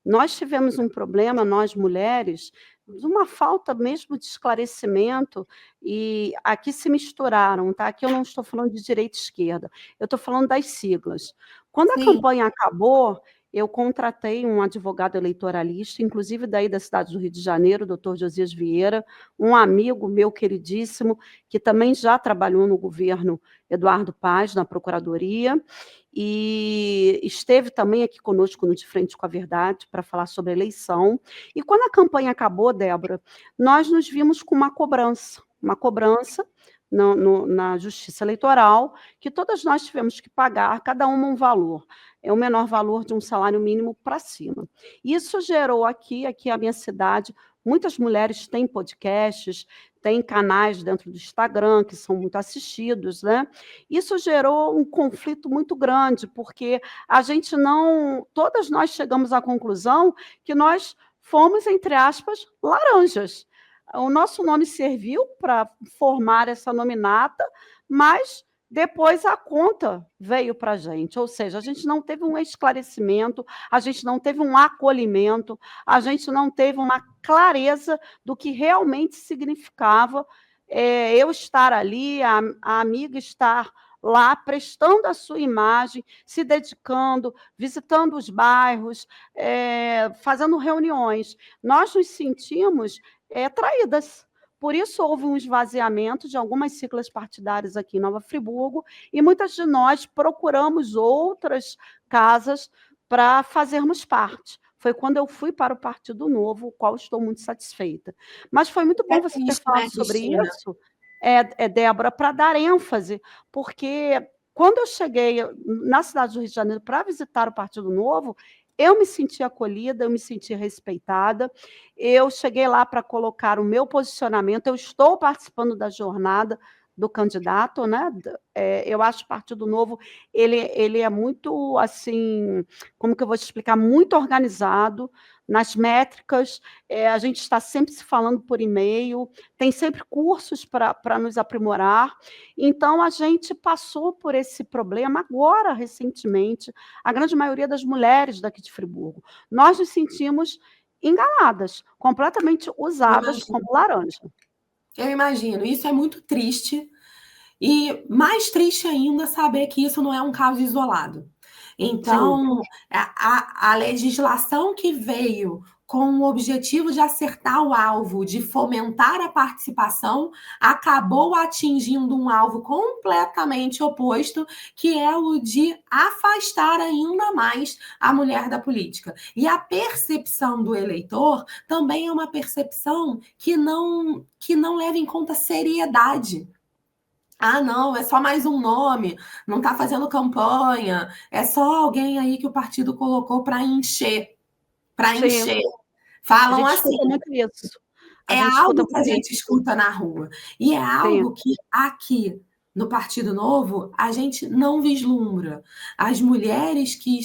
nós tivemos um problema, nós mulheres, de uma falta mesmo de esclarecimento, e aqui se misturaram, tá? Aqui eu não estou falando de direita e esquerda, eu estou falando das siglas. Quando a campanha acabou, eu contratei um advogado eleitoralista, inclusive daí da cidade do Rio de Janeiro, doutor Josias Vieira, um amigo meu queridíssimo, que também já trabalhou no governo Eduardo Paz, na Procuradoria, e esteve também aqui conosco no De Frente com a Verdade para falar sobre a eleição. E quando a acabou, Débora, nós nos vimos com uma cobrança na Justiça Eleitoral, que todas nós tivemos que pagar, cada uma um valor, é o menor valor de um salário mínimo para cima. Isso gerou aqui a minha cidade, muitas mulheres têm podcasts, têm canais dentro do Instagram, que são muito assistidos, né? Isso gerou um conflito muito grande, porque todas nós chegamos à conclusão que nós fomos, entre aspas, laranjas. O nosso nome serviu para formar essa nominata, mas depois a conta veio para a gente, ou seja, a gente não teve um esclarecimento, a gente não teve um acolhimento, a gente não teve uma clareza do que realmente significava eu estar ali, a amiga estar lá, prestando a sua imagem, se dedicando, visitando os bairros, fazendo reuniões. Nós nos sentimos traídas. Por isso, houve um esvaziamento de algumas siglas partidárias aqui em Nova Friburgo, e muitas de nós procuramos outras casas para fazermos parte. Foi quando eu fui para o Partido Novo, o qual estou muito satisfeita. Mas foi muito bom você ter falado sobre isso, Débora, para dar ênfase, porque quando eu cheguei na cidade do Rio de Janeiro para visitar o Partido Novo, eu me senti acolhida, eu me senti respeitada, eu cheguei lá para colocar o meu posicionamento, eu estou participando da jornada do candidato, né? Eu acho que o Partido Novo ele é muito, assim, como que eu vou te explicar, muito organizado nas métricas, a gente está sempre se falando por e-mail, tem sempre cursos para nos aprimorar, então a gente passou por esse problema agora, recentemente, a grande maioria das mulheres daqui de Friburgo. Nós nos sentimos enganadas, completamente usadas como laranja. Eu imagino, isso é muito triste, e mais triste ainda saber que isso não é um caso isolado. Então, a legislação que veio com o objetivo de acertar o alvo, de fomentar a participação, acabou atingindo um alvo completamente oposto, que é o de afastar ainda mais a mulher da política. E a percepção do eleitor também é uma percepção que não leva em conta a seriedade. Ah, não, é só mais um nome, não está fazendo campanha, é só alguém aí que o partido colocou para encher. Para Sim. encher. A Falam gente assim. escuta muito isso. É algo que a gente escuta na rua. E é algo que aqui no Partido Novo a gente não vislumbra. As mulheres que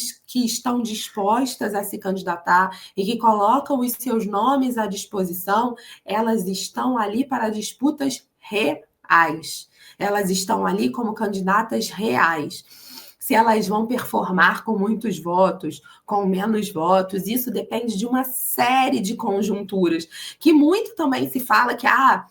estão dispostas a se candidatar e que colocam os seus nomes à disposição, elas estão ali para disputas reais. Elas estão ali como candidatas reais. Se elas vão performar com muitos votos, com menos votos, isso depende de uma série de conjunturas, que muito também se fala que a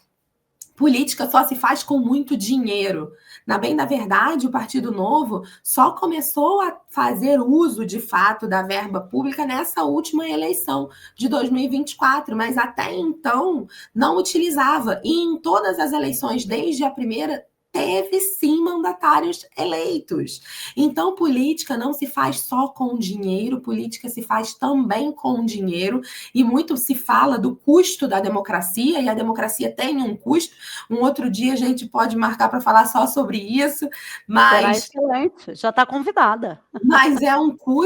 política só se faz com muito dinheiro. Na bem da verdade, o Partido Novo só começou a fazer uso, de fato, da verba pública nessa última eleição de 2024, mas até então não utilizava. E em todas as eleições, desde a primeira, teve sim mandatários eleitos. Então, política não se faz só com dinheiro, política se faz também com dinheiro, e muito se fala do custo da democracia, e a democracia tem um custo. Um outro dia a gente pode marcar para falar só sobre isso, mas... Será excelente, já está convidada. Mas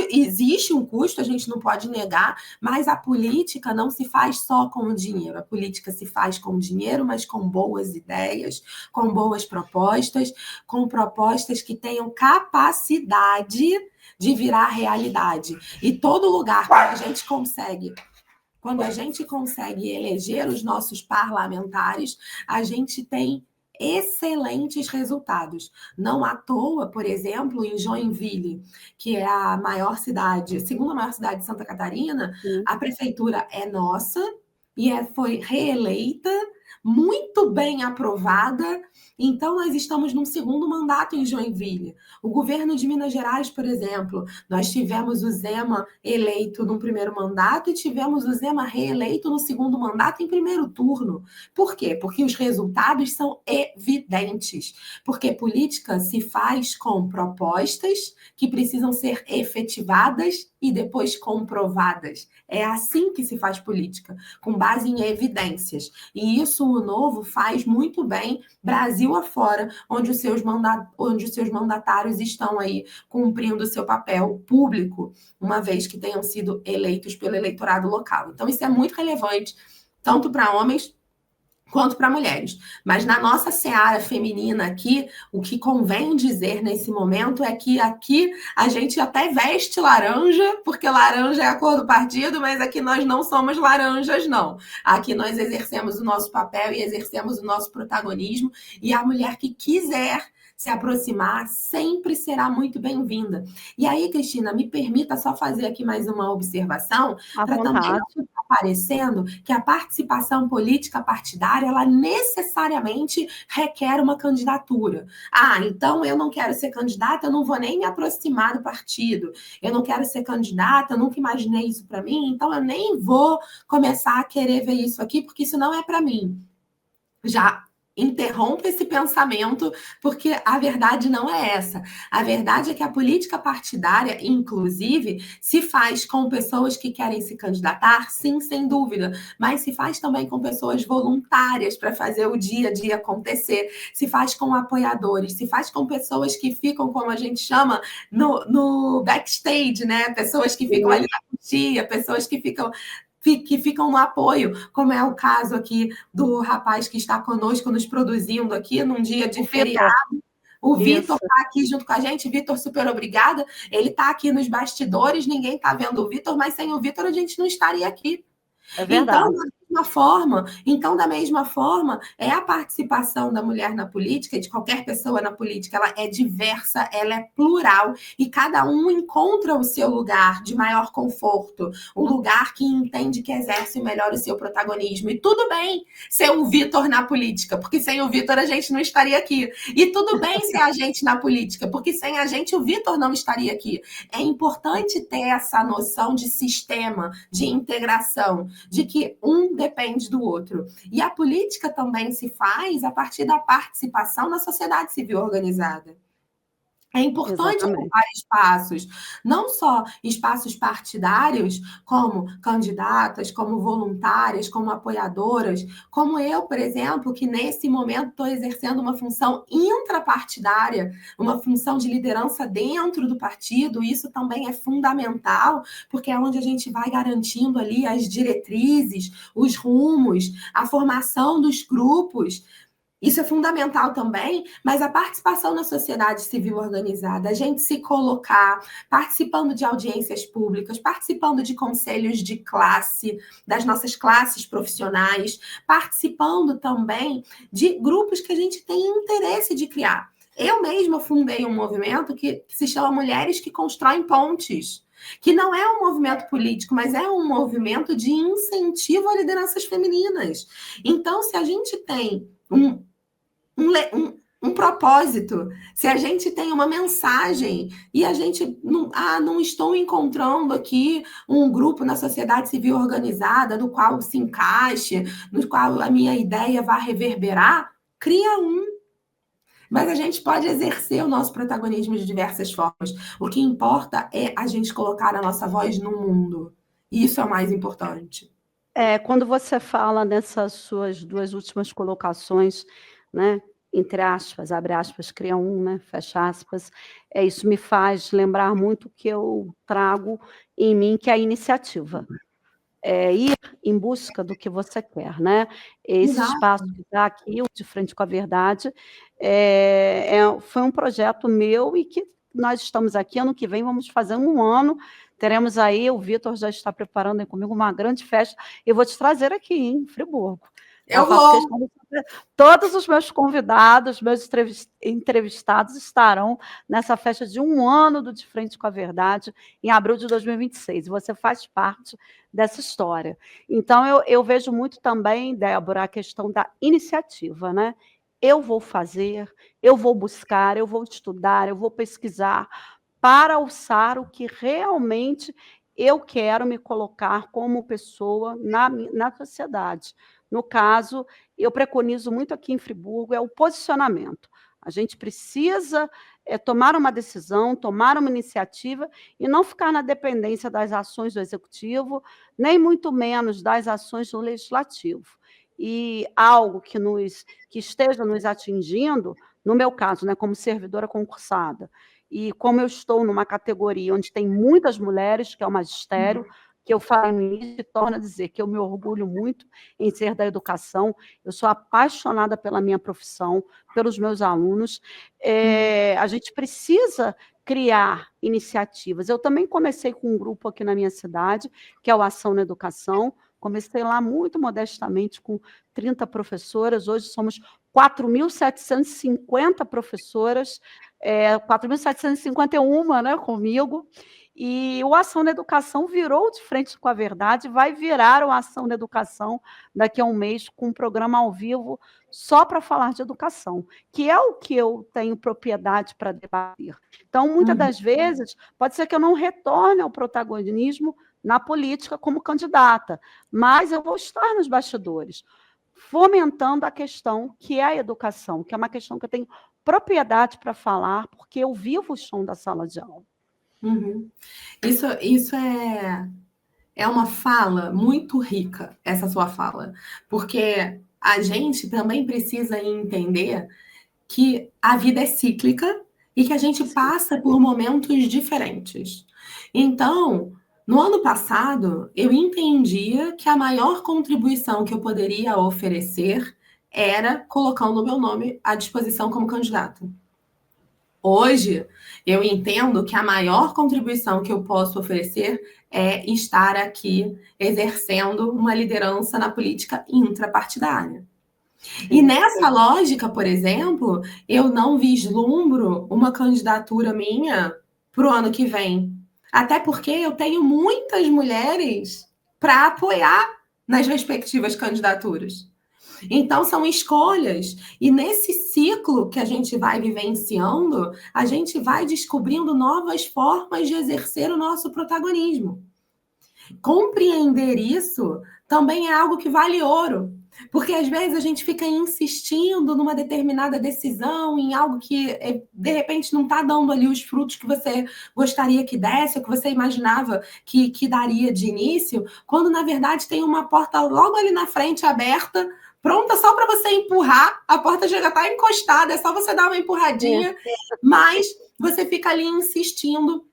existe um custo, a gente não pode negar, mas a política não se faz só com dinheiro. A política se faz com dinheiro, mas com boas ideias, com boas propostas, com propostas que tenham capacidade de virar realidade. E todo lugar que a gente consegue... Quando a gente consegue eleger os nossos parlamentares, a gente tem excelentes resultados. Não à toa, por exemplo, em Joinville, que é a maior cidade, segunda maior cidade de Santa Catarina, a prefeitura é nossa e foi reeleita, muito bem aprovada. Então, nós estamos num segundo mandato em Joinville. O governo de Minas Gerais, por exemplo, nós tivemos o Zema eleito no primeiro mandato e tivemos o Zema reeleito no segundo mandato em primeiro turno. Por quê? Porque os resultados são evidentes. Porque política se faz com propostas que precisam ser efetivadas e depois comprovadas. É assim que se faz política, com base em evidências. E isso o Novo faz muito bem, Brasil afora, onde os seus mandatários estão aí cumprindo o seu papel público, uma vez que tenham sido eleitos pelo eleitorado local. Então, isso é muito relevante, tanto para homens quanto para mulheres. Mas na nossa seara feminina aqui, o que convém dizer nesse momento é que aqui a gente até veste laranja, porque laranja é a cor do partido, mas aqui nós não somos laranjas, não. Aqui nós exercemos o nosso papel e exercemos o nosso protagonismo, e a mulher que quiser se aproximar sempre será muito bem-vinda. E aí, Cristina, me permita só fazer aqui mais uma observação, para também não ficar parecendo que a participação política partidária, ela necessariamente requer uma candidatura. Ah, então eu não quero ser candidata, eu não vou nem me aproximar do partido. Eu não quero ser candidata, eu nunca imaginei isso para mim, então eu nem vou começar a querer ver isso aqui, porque isso não é para mim. Já interrompa esse pensamento, porque a verdade não é essa. A verdade é que a política partidária, inclusive, se faz com pessoas que querem se candidatar, sim, sem dúvida, mas se faz também com pessoas voluntárias para fazer o dia a dia acontecer, se faz com apoiadores, se faz com pessoas que ficam, como a gente chama, no backstage, né? Pessoas que ficam ali na coxia, pessoas que ficam no apoio, como é o caso aqui do rapaz que está conosco, nos produzindo aqui num dia de feriado. O Vitor está aqui junto com a gente. Vitor, super obrigada. Ele está aqui nos bastidores, ninguém está vendo o Vitor, mas sem o Vitor a gente não estaria aqui. É verdade. Então, nós da mesma forma, é a participação da mulher na política, de qualquer pessoa na política, ela é diversa, ela é plural, e cada um encontra o seu lugar de maior conforto, o lugar que entende que exerce melhor o seu protagonismo. E tudo bem ser o Vitor na política, porque sem o Vitor a gente não estaria aqui. E tudo bem ser a gente na política, porque sem a gente o Vitor não estaria aqui. É importante ter essa noção de sistema, de integração, de que um depende do outro. E a política também se faz a partir da participação na sociedade civil organizada. É importante Exatamente. ocupar espaços, não só espaços partidários, como candidatas, como voluntárias, como apoiadoras, como eu, por exemplo, que nesse momento estou exercendo uma função intrapartidária, uma função de liderança dentro do partido. Isso também é fundamental, porque é onde a gente vai garantindo ali as diretrizes, os rumos, a formação dos grupos. Isso é fundamental também, mas a participação na sociedade civil organizada, a gente se colocar, participando de audiências públicas, participando de conselhos de classe, das nossas classes profissionais, participando também de grupos que a gente tem interesse de criar. Eu mesma fundei um movimento que se chama Mulheres que Constroem Pontes, que não é um movimento político, mas é um movimento de incentivo a lideranças femininas. Então, se a gente tem um propósito, se a gente tem uma mensagem e a gente não estou encontrando aqui um grupo na sociedade civil organizada no qual se encaixe, no qual a minha ideia vai reverberar, cria um. Mas a gente pode exercer o nosso protagonismo de diversas formas. O que importa é a gente colocar a nossa voz no mundo. Isso é o mais importante. Quando você fala nessas suas 2 últimas colocações, né, entre aspas, abre aspas, cria um, né, fecha aspas, isso me faz lembrar muito o que eu trago em mim, que é a iniciativa. Ir em busca do que você quer, né. Esse Exato. espaço que está aqui, o De Frente com a Verdade, foi um projeto meu e que nós estamos aqui, ano que vem vamos fazer 1 ano, teremos aí, o Vitor já está preparando aí comigo uma grande festa, e vou te trazer aqui, em Friburgo. Eu Faço vou. questão de trazer todos os meus convidados, meus entrevistados estarão nessa festa de 1 ano do De Frente com a Verdade, em abril de 2026, e você faz parte dessa história. Então eu vejo muito também, Débora, a questão da iniciativa, né. Eu vou fazer, eu vou buscar, eu vou estudar, eu vou pesquisar, para alçar o que realmente eu quero me colocar como pessoa na sociedade. No caso, eu preconizo muito aqui em Friburgo, é o posicionamento. A gente precisa, tomar uma decisão, tomar uma iniciativa e não ficar na dependência das ações do executivo, nem muito menos das ações do legislativo. E algo que esteja nos atingindo, no meu caso, né, como servidora concursada, e como eu estou numa categoria onde tem muitas mulheres, que é o magistério, que eu falei no início, e torno a dizer que eu me orgulho muito em ser da educação, eu sou apaixonada pela minha profissão, pelos meus alunos, a gente precisa criar iniciativas. Eu também comecei com um grupo aqui na minha cidade, que é o Ação na Educação, comecei lá muito modestamente com 30 professoras, hoje somos 4.750 professoras, 4.751, né, comigo, e o Ação na Educação virou De Frente com a Verdade, vai virar o Ação na Educação daqui a 1 mês, com um programa ao vivo só para falar de educação, que é o que eu tenho propriedade para debater. Então, muitas das vezes, pode ser que eu não retorne ao protagonismo na política como candidata, mas eu vou estar nos bastidores, fomentando a questão que é a educação, que é uma questão que eu tenho propriedade para falar, porque eu vivo o chão da sala de aula. Isso é uma fala muito rica, essa sua fala, porque a gente também precisa entender que a vida é cíclica e que a gente passa por momentos diferentes. Então, no ano passado, eu entendia que a maior contribuição que eu poderia oferecer era colocando o meu nome à disposição como candidato. Hoje, eu entendo que a maior contribuição que eu posso oferecer é estar aqui exercendo uma liderança na política intrapartidária. E nessa lógica, por exemplo, eu não vislumbro uma candidatura minha para o ano que vem. Até porque eu tenho muitas mulheres para apoiar nas respectivas candidaturas. Então, são escolhas. E nesse ciclo que a gente vai vivenciando, a gente vai descobrindo novas formas de exercer o nosso protagonismo. Compreender isso também é algo que vale ouro. Porque às vezes a gente fica insistindo numa determinada decisão, em algo que de repente não está dando ali os frutos que você gostaria que desse, ou que você imaginava que daria de início, quando na verdade tem uma porta logo ali na frente aberta, pronta só para você empurrar, a porta já está encostada, é só você dar uma empurradinha, mas você fica ali insistindo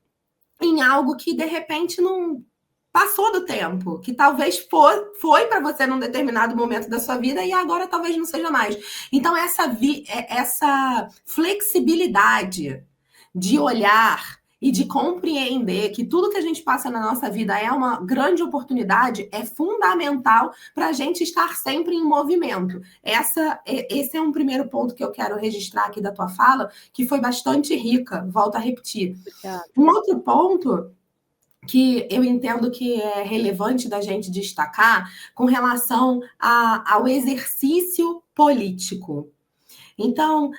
em algo que de repente não passou do tempo, que talvez foi para você num determinado momento da sua vida e agora talvez não seja mais. Então, essa flexibilidade de olhar e de compreender que tudo que a gente passa na nossa vida é uma grande oportunidade é fundamental para a gente estar sempre em movimento. Esse é um primeiro ponto que eu quero registrar aqui da tua fala, que foi bastante rica, volto a repetir. Um outro ponto que eu entendo que é relevante da gente destacar com relação ao exercício político. Então,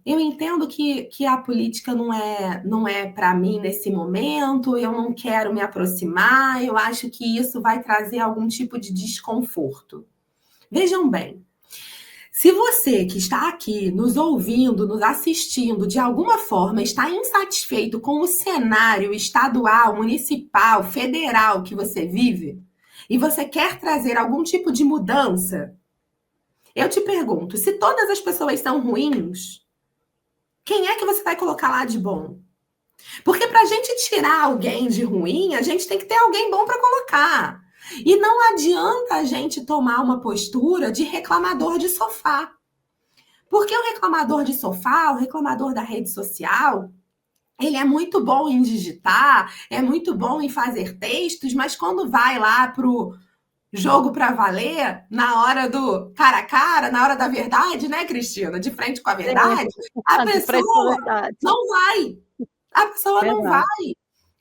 eu entendo que a política não é para mim nesse momento, eu não quero me aproximar, eu acho que isso vai trazer algum tipo de desconforto. Vejam bem, se você que está aqui nos ouvindo, nos assistindo, de alguma forma está insatisfeito com o cenário estadual, municipal, federal que você vive, e você quer trazer algum tipo de mudança, eu te pergunto, se todas as pessoas são ruins, quem é que você vai colocar lá de bom? Porque para a gente tirar alguém de ruim, a gente tem que ter alguém bom para colocar. E não adianta a gente tomar uma postura de reclamador de sofá. Porque o reclamador de sofá, o reclamador da rede social, ele é muito bom em digitar, é muito bom em fazer textos, mas quando vai lá pro jogo para valer, na hora do cara a cara, na hora da verdade, né, Cristina? De frente com a verdade, a pessoa não vai. A pessoa não vai.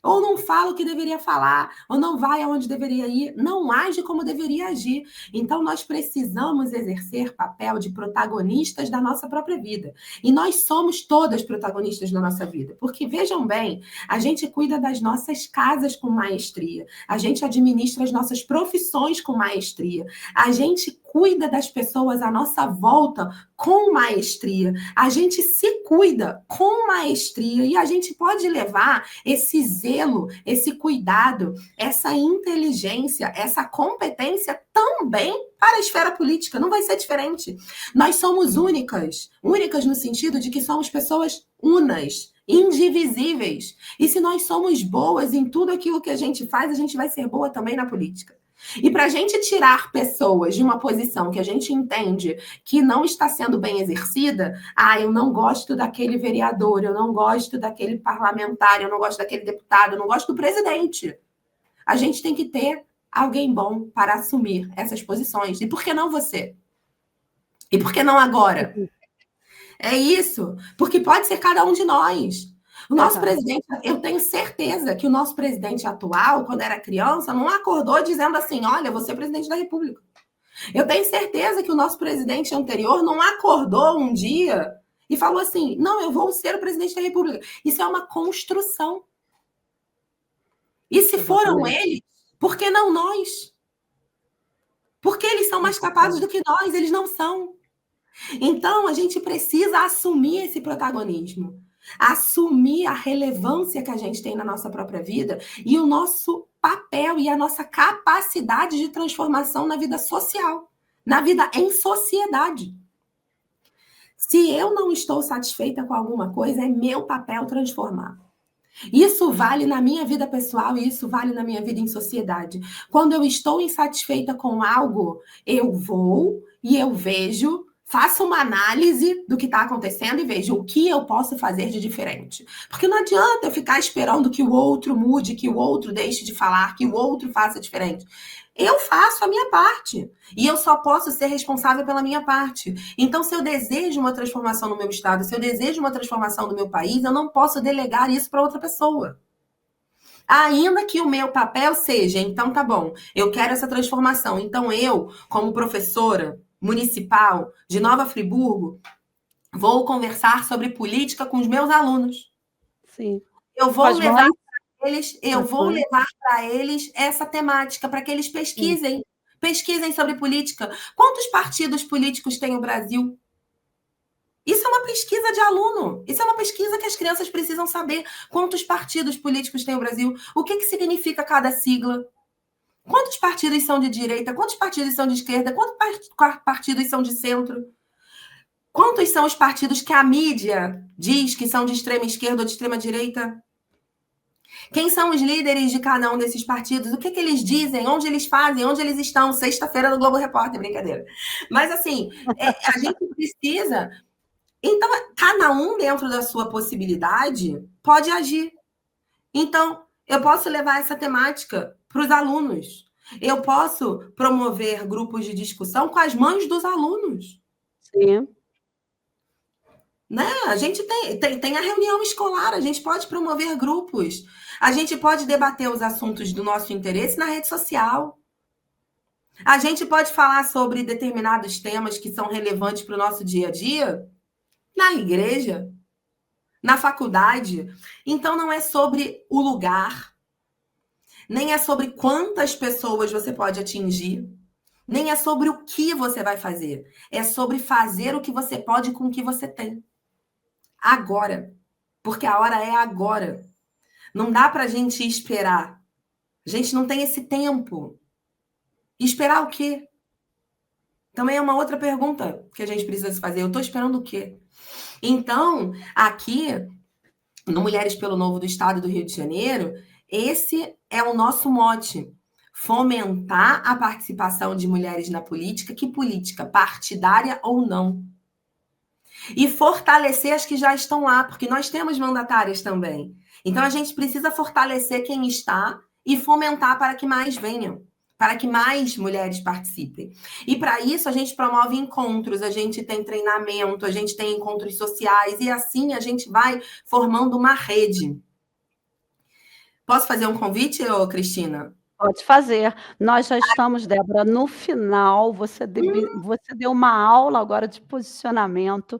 Ou não fala o que deveria falar, ou não vai aonde deveria ir, não age como deveria agir. Então, nós precisamos exercer papel de protagonistas da nossa própria vida. E nós somos todas protagonistas da nossa vida. Porque, vejam bem, a gente cuida das nossas casas com maestria, a gente administra as nossas profissões com maestria, a gente cuida das pessoas à nossa volta com maestria, a gente se cuida com maestria e a gente pode levar esse zelo, esse cuidado, essa inteligência, essa competência também para a esfera política. Não vai ser diferente. Nós somos únicas, únicas no sentido de que somos pessoas unas, indivisíveis. E se nós somos boas em tudo aquilo que a gente faz, a gente vai ser boa também na política. E para a gente tirar pessoas de uma posição que a gente entende que não está sendo bem exercida, eu não gosto daquele vereador, eu não gosto daquele parlamentar, eu não gosto daquele deputado, eu não gosto do presidente. A gente tem que ter alguém bom para assumir essas posições. E por que não você? E por que não agora? É isso, porque pode ser cada um de nós. O nosso presidente, eu tenho certeza que o nosso presidente atual, quando era criança, não acordou dizendo assim, olha, você é presidente da República. Eu tenho certeza que o nosso presidente anterior não acordou um dia e falou assim, não, eu vou ser o presidente da República. Isso é uma construção. E se foram eles, por que não nós? Porque eles são mais capazes do que nós, eles não são. Então, a gente precisa assumir esse protagonismo. Assumir a relevância que a gente tem na nossa própria vida e o nosso papel e a nossa capacidade de transformação na vida social, na vida em sociedade. Se eu não estou satisfeita com alguma coisa, é meu papel transformar. Isso vale na minha vida pessoal e isso vale na minha vida em sociedade. Quando eu estou insatisfeita com algo, eu vou e eu vejo Faça uma análise do que está acontecendo e veja o que eu posso fazer de diferente. Porque não adianta eu ficar esperando que o outro mude, que o outro deixe de falar, que o outro faça diferente. Eu faço a minha parte. E eu só posso ser responsável pela minha parte. Então, se eu desejo uma transformação no meu estado, se eu desejo uma transformação no meu país, eu não posso delegar isso para outra pessoa. Ainda que o meu papel seja, então tá bom, eu quero essa transformação. Então eu, como professora municipal de Nova Friburgo, vou conversar sobre política com os meus alunos. Sim. Eu vou levar para eles, Uhum. essa temática para que eles pesquisem sobre política. Quantos partidos políticos tem o Brasil? Isso é uma pesquisa de aluno. Isso é uma pesquisa que as crianças precisam saber. Quantos partidos políticos tem o Brasil? O que significa cada sigla? Quantos partidos são de direita? Quantos partidos são de esquerda? Quantos partidos são de centro? Quantos são os partidos que a mídia diz que são de extrema esquerda ou de extrema direita? Quem são os líderes de cada um desses partidos? O que eles dizem? Onde eles fazem? Onde eles estão? Sexta-feira no Globo Repórter, brincadeira. Mas, assim, a gente precisa... Então, cada um dentro da sua possibilidade pode agir. Então, eu posso levar essa temática para os alunos. Eu posso promover grupos de discussão com as mães dos alunos. Sim. Né? A gente tem a reunião escolar, a gente pode promover grupos. A gente pode debater os assuntos do nosso interesse na rede social. A gente pode falar sobre determinados temas que são relevantes para o nosso dia a dia na igreja, na faculdade. Então, não é sobre o lugar, nem é sobre quantas pessoas você pode atingir, nem é sobre o que você vai fazer. É sobre fazer o que você pode com o que você tem. Agora. Porque a hora é agora. Não dá pra gente esperar. A gente não tem esse tempo. E esperar o quê? Também é uma outra pergunta que a gente precisa se fazer. Eu tô esperando o quê? Então, aqui, no Mulheres pelo Novo do Estado do Rio de Janeiro, esse é o nosso mote. Fomentar a participação de mulheres na política, que política, partidária ou não. E fortalecer as que já estão lá, porque nós temos mandatárias também. Então, a gente precisa fortalecer quem está e fomentar para que mais venham, para que mais mulheres participem. E, para isso, a gente promove encontros, a gente tem treinamento, a gente tem encontros sociais, e assim a gente vai formando uma rede. Posso fazer um convite, Cristina? Pode fazer. Nós já estamos, Débora, no final. Você deu uma aula agora de posicionamento.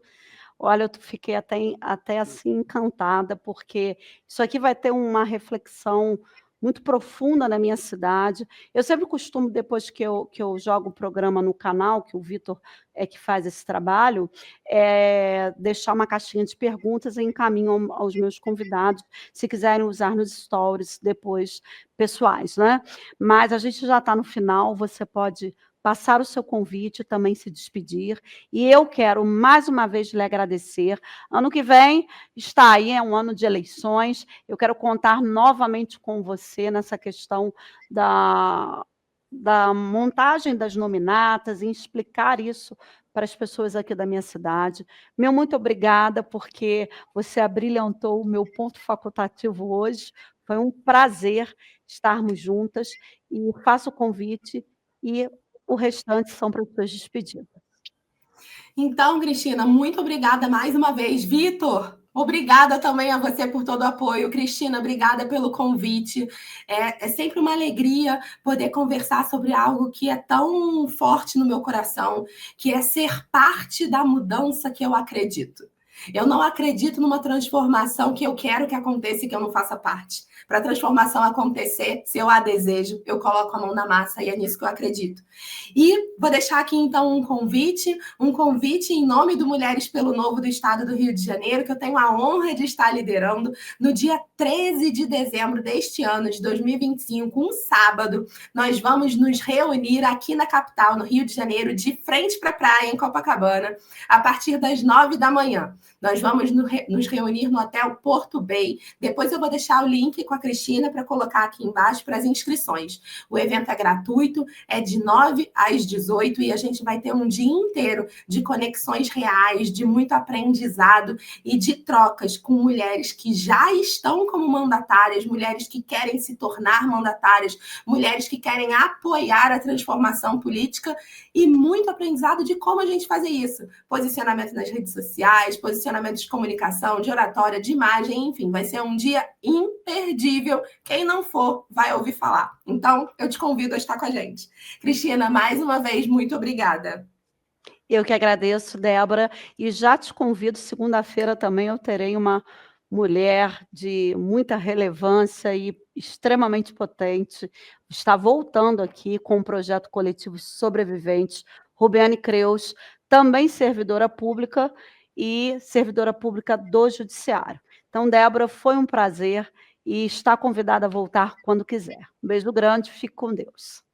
Olha, eu fiquei até assim encantada, porque isso aqui vai ter uma reflexão muito profunda na minha cidade. Eu sempre costumo, depois que eu jogo o programa no canal, que o Vitor é que faz esse trabalho, deixar uma caixinha de perguntas e encaminho aos meus convidados, se quiserem usar nos stories depois pessoais, né? Mas a gente já está no final, você pode passar o seu convite, também se despedir. E eu quero, mais uma vez, lhe agradecer. Ano que vem está aí, é um ano de eleições. Eu quero contar novamente com você nessa questão da montagem das nominatas, em explicar isso para as pessoas aqui da minha cidade. Meu muito obrigada, porque você abrilhantou o meu ponto facultativo hoje. Foi um prazer estarmos juntas e faço o convite e o restante são para as suas despedidas. Então, Cristina, muito obrigada mais uma vez. Vitor, obrigada também a você por todo o apoio. Cristina, obrigada pelo convite. É sempre uma alegria poder conversar sobre algo que é tão forte no meu coração, que é ser parte da mudança que eu acredito. Eu não acredito numa transformação que eu quero que aconteça e que eu não faça parte. Para a transformação acontecer, se eu a desejo, eu coloco a mão na massa e é nisso que eu acredito. E vou deixar aqui, então, um convite em nome do Mulheres pelo Novo do Estado do Rio de Janeiro, que eu tenho a honra de estar liderando no dia 13 de dezembro deste ano, de 2025, um sábado. Nós vamos nos reunir aqui na capital, no Rio de Janeiro, de frente para a praia, em Copacabana, a partir das 9 da manhã. Nós vamos nos reunir no Hotel Porto Bay. Depois eu vou deixar o link com a Cristina para colocar aqui embaixo para as inscrições. O evento é gratuito, é de 9 às 18 e a gente vai ter um dia inteiro de conexões reais, de muito aprendizado e de trocas com mulheres que já estão como mandatárias, mulheres que querem se tornar mandatárias, mulheres que querem apoiar a transformação política e muito aprendizado de como a gente fazer isso. Posicionamento nas redes sociais, posicionamento de comunicação, de oratória, de imagem, enfim, vai ser um dia imperdível. Quem não for, vai ouvir falar. Então, eu te convido a estar com a gente. Cristina, mais uma vez, muito obrigada. Eu que agradeço, Débora, e já te convido, segunda-feira também eu terei uma mulher de muita relevância e extremamente potente, está voltando aqui com um projeto coletivo Sobreviventes, Rubiane Creus, também servidora pública e servidora pública do Judiciário. Então, Débora, foi um prazer e está convidada a voltar quando quiser. Um beijo grande, fique com Deus.